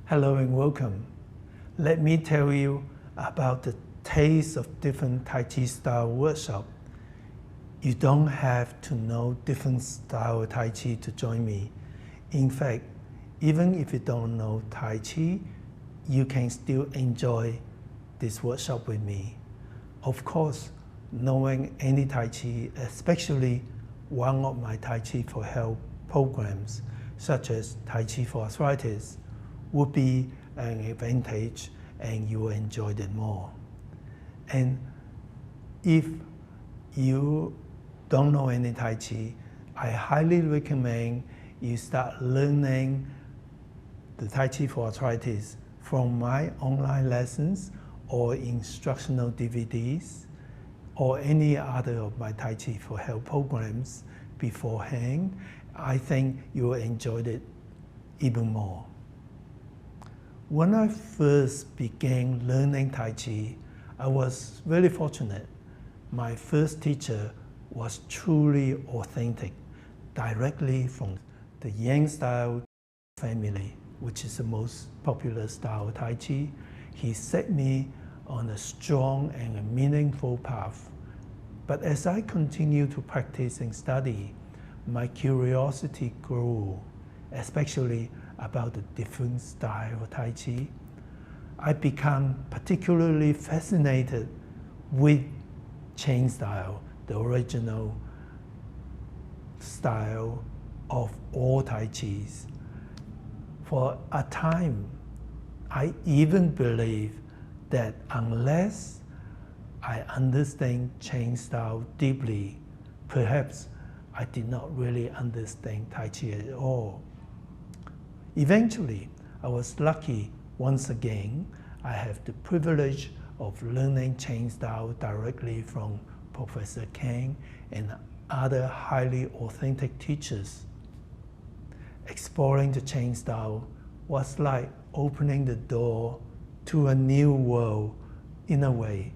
Hello and welcome. Let me tell you about the taste of different Tai Chi style workshop. You don't have to know different style of Tai Chi to join me. In fact, even if you don't know Tai Chi, you can still enjoy this workshop with me. Of course, knowing any Tai Chi, especially one of my Tai Chi for health programs, such as Tai Chi for Arthritis, would be an advantage and you will enjoy it more. And if you don't know any Tai Chi, I highly recommend you start learning the Tai Chi for Arthritis from my online lessons or instructional DVDs or any other of my Tai Chi for health programs beforehand. I think you will enjoy it even more. When I first began learning Tai Chi, I was very fortunate. My first teacher was truly authentic, directly from the Yang style family, which is the most popular style of Tai Chi. He set me on a strong and a meaningful path. But as I continued to practice and study, my curiosity grew, especially about the different style of Tai Chi. I became particularly fascinated with Chen style, the original style of all Tai Chis. For a time, I even believed that unless I understand Chen style deeply, perhaps I did not really understand Tai Chi at all. Eventually, I was lucky once again. I have the privilege of learning Chen style directly from Professor Chen and other highly authentic teachers. Exploring the Chen style was like opening the door to a new world in a way.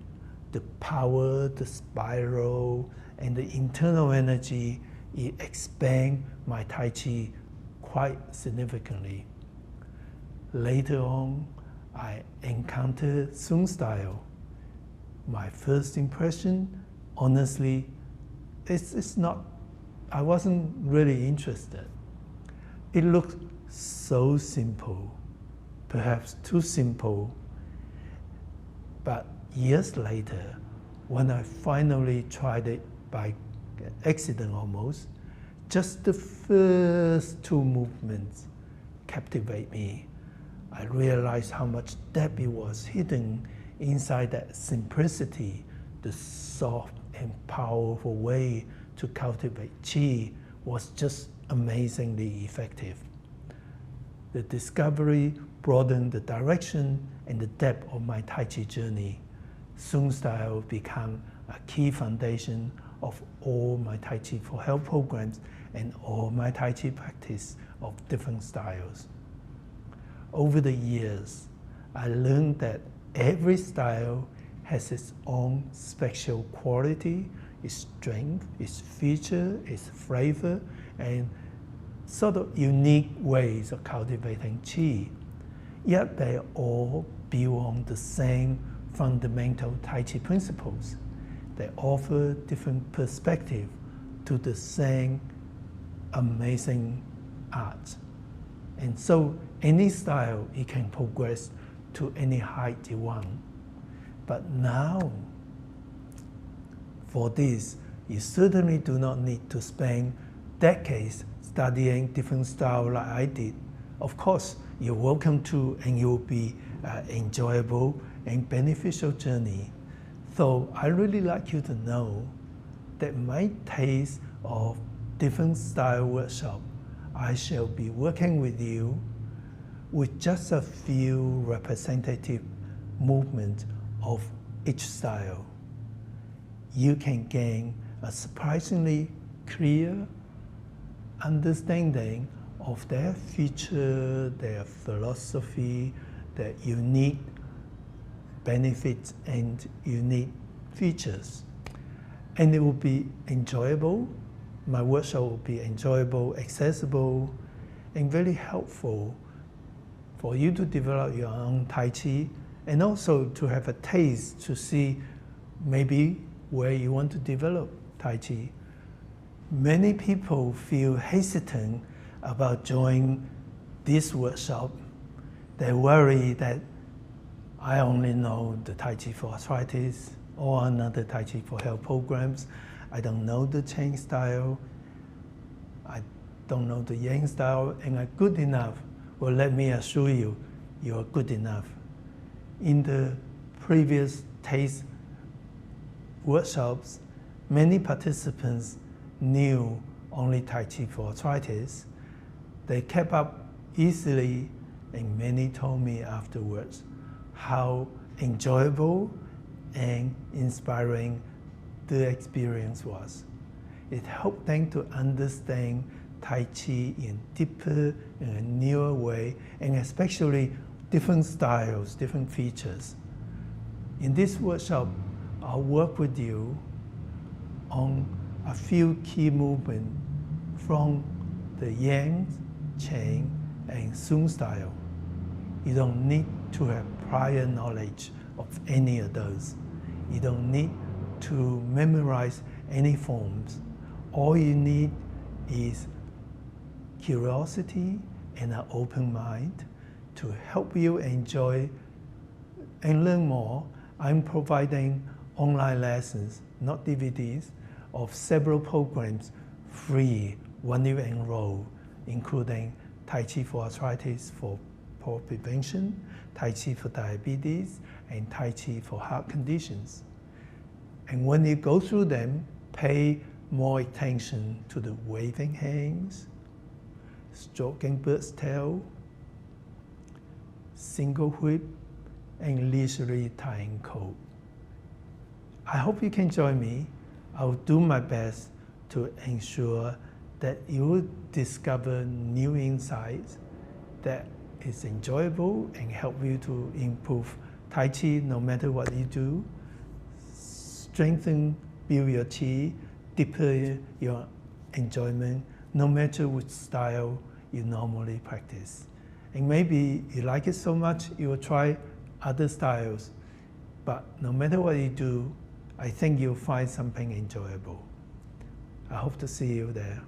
The power, the spiral, and the internal energy, it expand my Tai Chi quite significantly. Later on, I encountered Sun style. My first impression, honestly, I wasn't really interested. It looked so simple, perhaps too simple. But years later, when I finally tried it by accident almost, just the first two movements captivate me. I realized how much depth it was hidden inside that simplicity. The soft and powerful way to cultivate Qi was just amazingly effective. The discovery broadened the direction and the depth of my Tai Chi journey. Sun style became a key foundation of all my Tai Chi for health programs and all my Tai Chi practice of different styles. Over the years, I learned that every style has its own special quality, its strength, its feature, its flavor, and sort of unique ways of cultivating Qi. Yet they all build on the same fundamental Tai Chi principles. They offer different perspectives to the same amazing art. And so any style, it can progress to any height you want. But now, for this, you certainly do not need to spend decades studying different styles like I did. Of course, you're welcome to, and it will be enjoyable and beneficial journey. So I really like you to know that my taste of different style workshop, I shall be working with you with just a few representative movements of each style. You can gain a surprisingly clear understanding of their feature, their philosophy, their unique benefits and unique features. And it will be enjoyable, my workshop will be enjoyable, accessible, and very helpful for you to develop your own Tai Chi, and also to have a taste to see maybe where you want to develop Tai Chi. Many people feel hesitant about joining this workshop. They worry that I only know the Tai Chi for arthritis or another Tai Chi for health programs. I don't know the Chen style. I don't know the Yang style, and I'm good enough. Well, let me assure you, you are good enough. In the previous taste workshops, many participants knew only Tai Chi for arthritis. They kept up easily, and many told me afterwards how enjoyable and inspiring the experience was. It helped them to understand Tai Chi in deeper and a newer way, and especially different styles, different features. In this workshop, I'll work with you on a few key movements from the Yang, Chen, and Sun style. You don't need to have prior knowledge of any of those. You don't need to memorize any forms. All you need is curiosity and an open mind to help you enjoy and learn more. I'm providing online lessons, not DVDs, of several programs free when you enroll, including Tai Chi for arthritis for prevention, Tai Chi for diabetes, and Tai Chi for heart conditions. And when you go through them, pay more attention to the waving hands, stroking bird's tail, single whip, and leisurely tying coat. I hope you can join me. I'll do my best to ensure that you will discover new insights that is enjoyable and help you to improve Tai Chi no matter what you do, strengthen, build your Chi, deepen your enjoyment, no matter which style you normally practice. And maybe you like it so much, you will try other styles. But no matter what you do, I think you'll find something enjoyable. I hope to see you there.